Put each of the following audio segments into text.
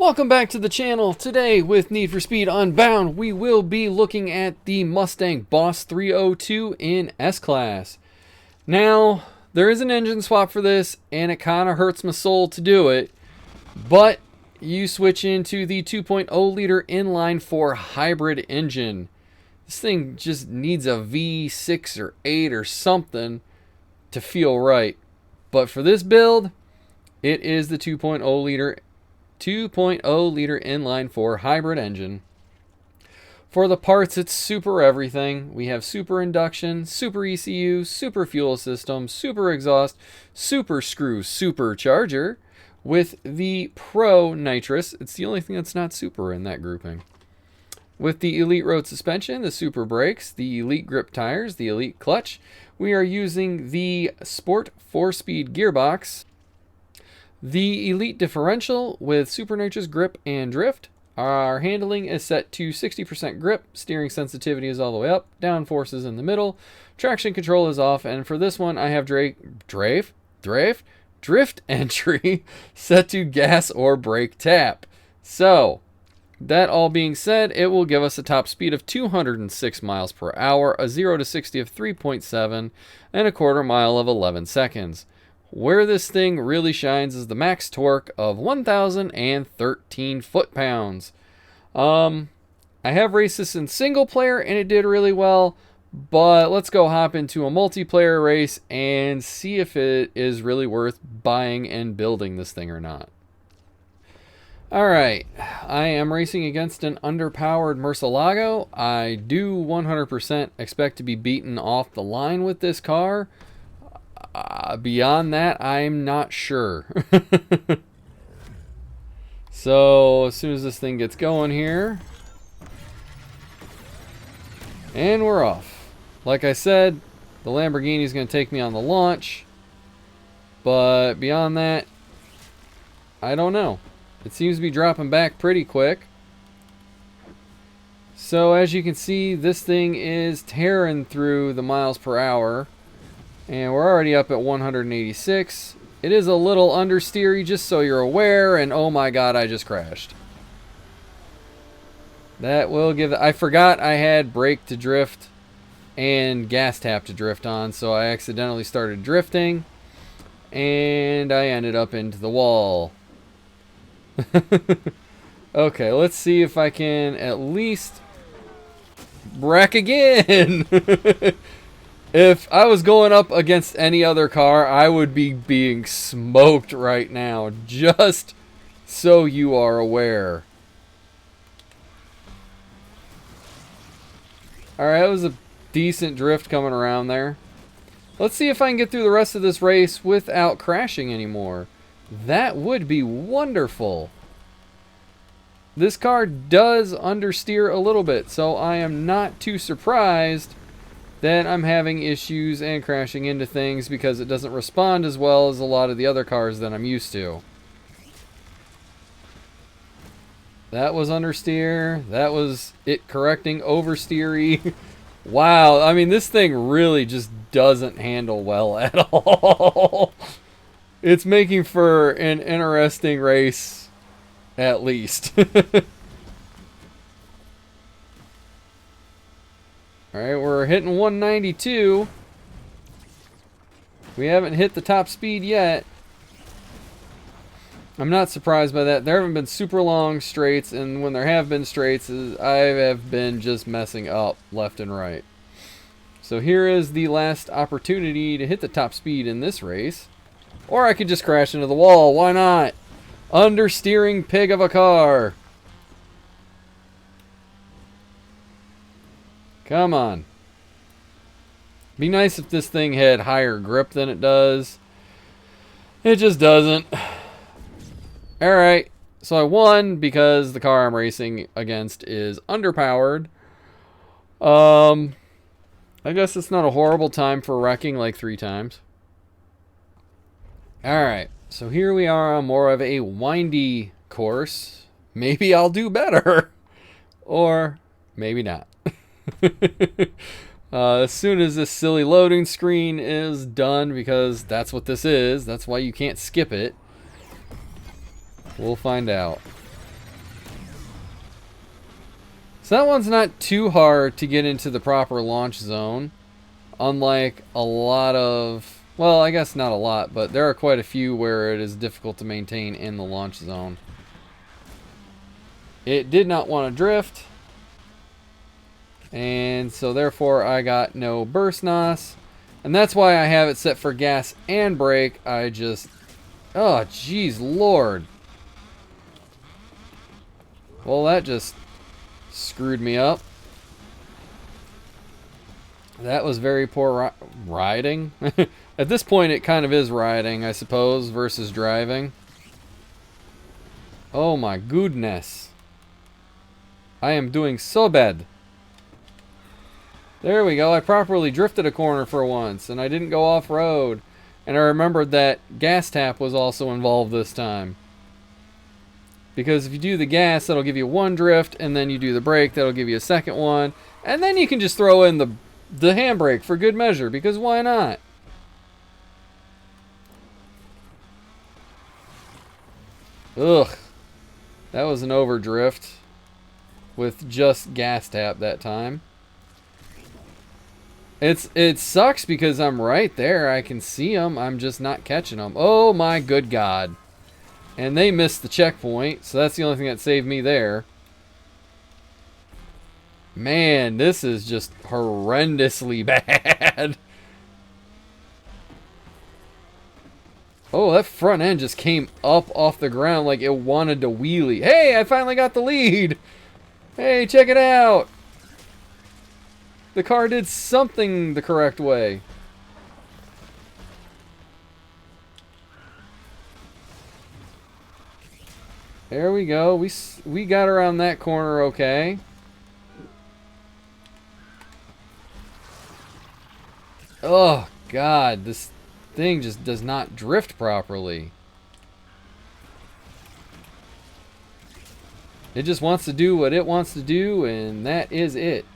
Welcome back to the channel. Today with Need for Speed Unbound, we will be looking at the Mustang Boss 302 in S-Class. Now, there is an engine swap for this, and it kind of hurts my soul to do it, but you switch into the 2.0 liter inline 4 hybrid engine. This thing just needs a V6 or 8 or something to feel right. But for this build, it is the 2.0 liter inline 4 hybrid engine. For the parts, it's super everything. We have super induction, super ECU, super fuel system, super exhaust, super screw, super charger with the Pro nitrous. It's the only thing that's not super in that grouping. With the Elite road suspension, the super brakes, the Elite grip tires, the Elite clutch. We are using the Sport 4-speed gearbox. The Elite differential with super nitrous grip and drift. Our handling is set to 60% grip. Steering sensitivity is all the way up. Downforce is in the middle. Traction control is off. And for this one, I have drift entry set to gas or brake tap. So, that all being said, it will give us a top speed of 206 miles per hour, a 0 to 60 of 3.7, and a quarter mile of 11 seconds. Where this thing really shines is the max torque of 1,013 foot-pounds. I have raced this in single player and it did really well, but let's go hop into a multiplayer race and see if it is really worth buying and building this thing or not. Alright, I am racing against an underpowered Murcielago. I do 100% expect to be beaten off the line with this car. Beyond that, I'm not sure. So, as soon as this thing gets going here. And we're off. Like I said, the Lamborghini is going to take me on the launch. But beyond that, I don't know. It seems to be dropping back pretty quick. So, as you can see, this thing is tearing through the miles per hour. And we're already up at 186. It is a little understeery, just so you're aware. And oh my god, I just crashed. That will give... I forgot I had brake to drift and gas tap to drift on. So I accidentally started drifting. And I ended up into the wall. Okay, let's see if I can at least wreck again. If I was going up against any other car, I would be being smoked right now, just so you are aware. Alright, that was a decent drift coming around there. Let's see if I can get through the rest of this race without crashing anymore. That would be wonderful. This car does understeer a little bit, so I am not too surprised that I'm having issues and crashing into things because it doesn't respond as well as a lot of the other cars that I'm used to. That was understeer. That was it correcting oversteery. Wow, I mean, this thing really just doesn't handle well at all. It's making for an interesting race, at least. Alright, we're hitting 192. We haven't hit the top speed yet. I'm not surprised by that. There haven't been super long straights, and when there have been straights, I have been just messing up left and right. So here is the last opportunity to hit the top speed in this race. Or I could just crash into the wall. Why not? Understeering pig of a car. Come on. Be nice if this thing had higher grip than it does. It just doesn't. Alright. So I won because the car I'm racing against is underpowered. I guess it's not a horrible time for wrecking like 3 times. Alright. So here we are on more of a windy course. Maybe I'll do better. Or maybe not. As soon as this silly loading screen is done, because that's what this is, that's why you can't skip it, we'll find out. So that one's not too hard to get into the proper launch zone. Unlike a lot of... Well, I guess not a lot, but there are quite a few where it is difficult to maintain in the launch zone. It did not want to drift. And so therefore I got no burst NOS. And that's why I have it set for gas and brake. I just... Oh, jeez, Lord. Well, that just screwed me up. That was very poor riding. At this point, it kind of is riding, I suppose, versus driving. Oh my goodness. I am doing so bad. There we go. I properly drifted a corner for once, and I didn't go off-road. And I remembered that gas tap was also involved this time. Because if you do the gas, that'll give you one drift, and then you do the brake, that'll give you a second one. And then you can just throw in the handbrake for good measure, because why not? Ugh. That was an overdrift with just gas tap that time. It sucks because I'm right there. I can see them. I'm just not catching them. Oh my good God. And they missed the checkpoint, so that's the only thing that saved me there. Man, this is just horrendously bad. Oh, that front end just came up off the ground like it wanted to wheelie. Hey, I finally got the lead. Hey, check it out. The car did something the correct way. There we go. We got around that corner okay. Oh, God. This thing just does not drift properly. It just wants to do what it wants to do, and that is it.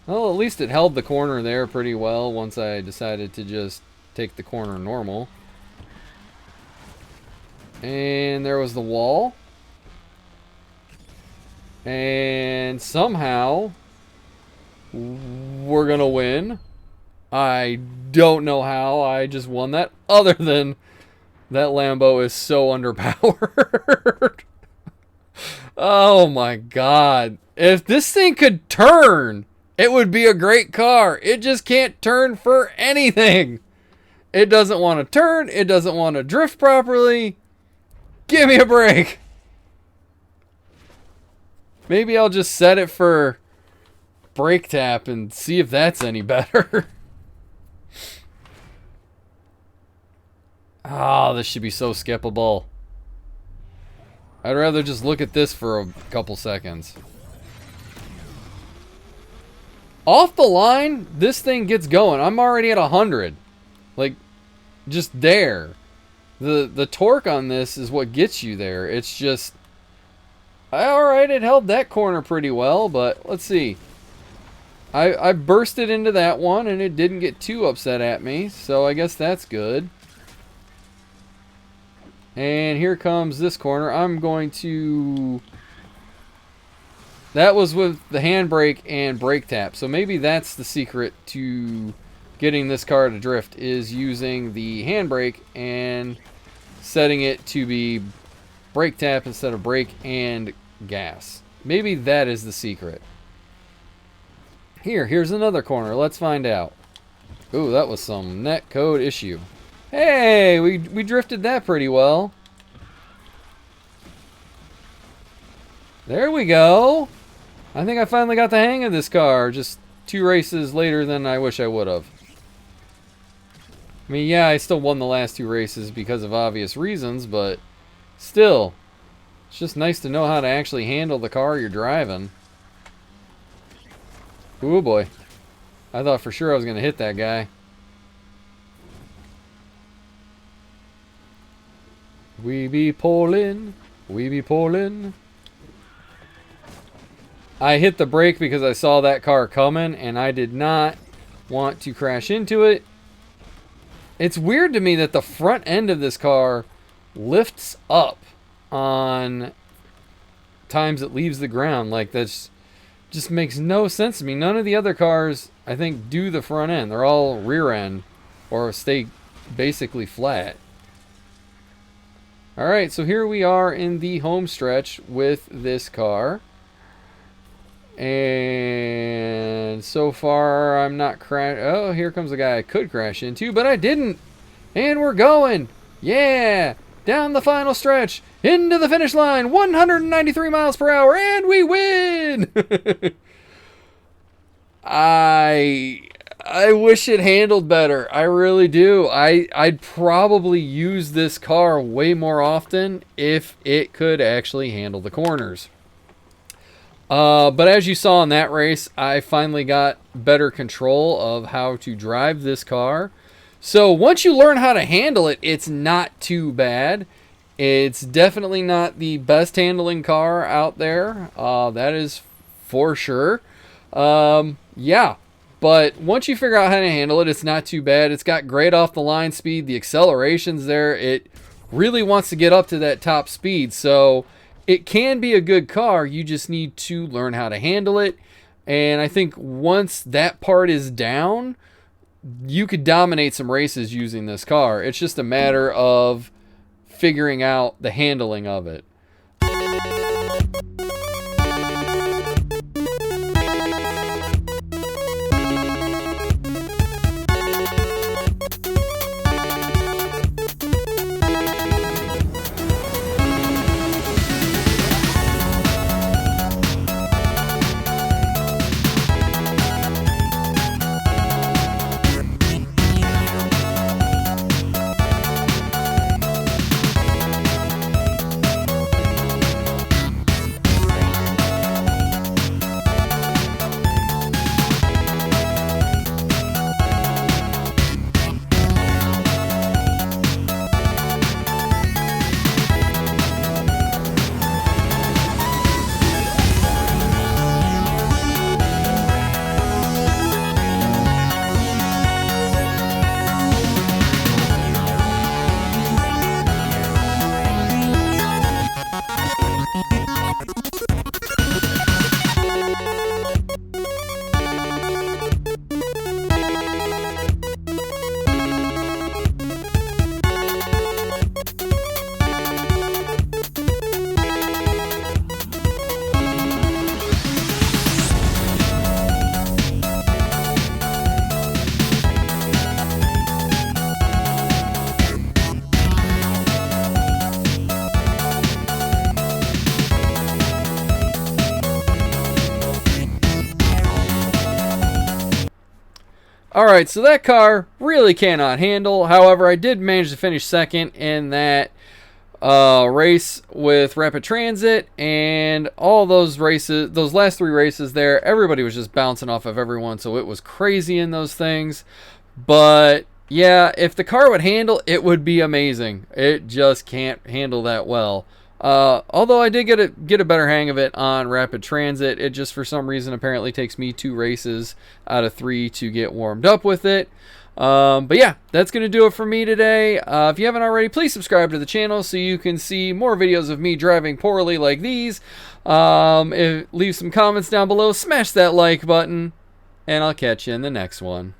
Well, at least it held the corner there pretty well once I decided to just take the corner normal. And there was the wall. And somehow we're gonna win. I don't know how I just won that, other than that Lambo is so underpowered. Oh my God. If this thing could turn, it would be a great car. It just can't turn for anything. It doesn't want to turn. It doesn't want to drift properly. Give me a break. Maybe I'll just set it for brake tap and see if that's any better. Oh, this should be so skippable. I'd rather just look at this for a couple seconds. Off the line, this thing gets going. I'm already at 100. Like, just there. The torque on this is what gets you there. It's just... Alright, it held that corner pretty well, but let's see. I bursted into that one, and it didn't get too upset at me, so I guess that's good. And here comes this corner. I'm going to... That was with the handbrake and brake tap. So maybe that's the secret to getting this car to drift, is using the handbrake and setting it to be brake tap instead of brake and gas. Maybe that is the secret. Here's another corner. Let's find out. Ooh, that was some net code issue. Hey, we drifted that pretty well. There we go. I think I finally got the hang of this car, just 2 races later than I wish I would have. I mean, yeah, I still won the last 2 races because of obvious reasons, but still, it's just nice to know how to actually handle the car you're driving. Ooh, boy. I thought for sure I was going to hit that guy. We be Poland. We be Poland. I hit the brake because I saw that car coming, and I did not want to crash into it. It's weird to me that the front end of this car lifts up. on times it leaves the ground. Like, that's just makes no sense to me. None of the other cars, I think, do the front end. They're all rear end or stay basically flat. Alright, so here we are in the home stretch with this car. And so far, I'm not crash. Oh, here comes a guy I could crash into, but I didn't. And we're going. Yeah! Down the final stretch. Into the finish line. 193 miles per hour. And we win! I wish it handled better. I really do. I'd probably use this car way more often if it could actually handle the corners. But as you saw in that race, I finally got better control of how to drive this car. So once you learn how to handle it, it's not too bad. It's definitely not the best handling car out there. That is for sure. Yeah. But once you figure out how to handle it, it's not too bad. It's got great off the line speed. The acceleration's there. It really wants to get up to that top speed. So it can be a good car. You just need to learn how to handle it. And I think once that part is down, you could dominate some races using this car. It's just a matter of figuring out the handling of it. Alright, so that car really cannot handle. However, I did manage to finish second in that race with Rapid Transit, and all those races, those last three races there, everybody was just bouncing off of everyone, so it was crazy in those things. But yeah, if the car would handle, it would be amazing. It just can't handle that well. Although I did get a better hang of it on Rapid Transit. It just for some reason apparently takes me 2 races out of 3 to get warmed up with it. But yeah, that's going to do it for me today. If you haven't already, please subscribe to the channel so you can see more videos of me driving poorly like these. Leave some comments down below, smash that like button, and I'll catch you in the next one.